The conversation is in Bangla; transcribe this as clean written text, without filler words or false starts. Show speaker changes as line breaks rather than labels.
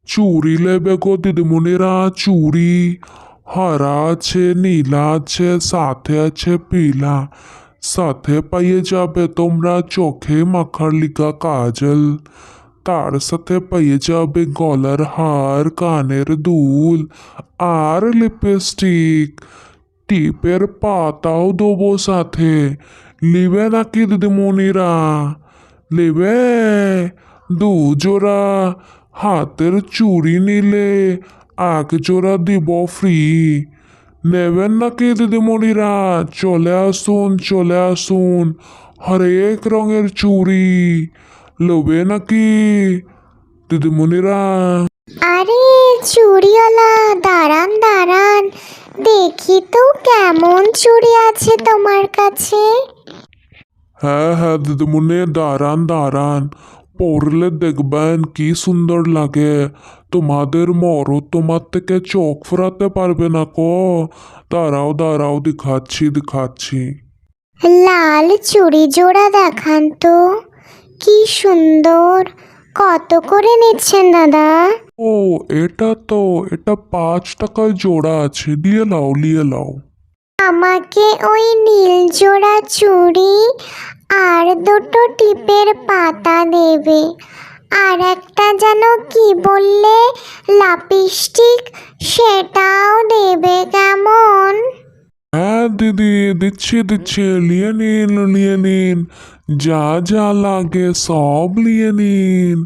চুড়ি নেবে গো দিদিমণিরা, চুড়ি হরা আছে, নীলা আছে, সাথে আছে পিলা। সাথে পাইয়ে যাবে তোমরা চোখে মাখার লিগা কাজল। তার সাথে পাইয়ে যাবে গলার হার, কানের দুল আর লিপস্টিক। টিপের পাতাও দেবো সাথে। লিবে নাকি দিদিমণিরা? লিবে? দু জোড়া হাতের চুড়ি নিলে এক জোড়া দিব ফ্রি। নেবেন নাকি দিদিমণিরা? চলে আসুন, চলে আসুন। হরেক রঙের চুড়ি লোবে নাকি দিদিমণিরা?
আরে চুড়িওয়ালা, দাঁড়ান দাঁড়ান, দেখি তো কেমন চুড়ি আছে তোমার কাছে।
হ্যাঁ হ্যাঁ দিদিমণি, দাঁড়ান দাঁড়ান, পরলে দেখবেন কি সুন্দর লাগে। তোমাদের মরদ তোমার থেকে চোখ ফেরাতে পারবে না কো। দাঁড়াও দাঁড়াও, দেখাচ্ছি দেখাচ্ছি।
লাল চুড়ি জোড়া দেখান তো, কি সুন্দর। কত করে নিচ্ছেন দাদা?
ও, এটা 5 টাকায় জোড়া আছে, নিয়ে নাও নিয়ে নাও।
আমাকে ওই নীল জোড়া চুড়ি আর দুটো টিপের পাতা দেবে। আর একটা যেন কি বললে, লাপিস্টিক, সেটাও দেবে কেমন?
হ্যাঁ দিদি, দিচ্ছি দিচ্ছি, নিয়ে নিন নিয়ে নিন। যা যা লাগে সব নিয়ে নিন।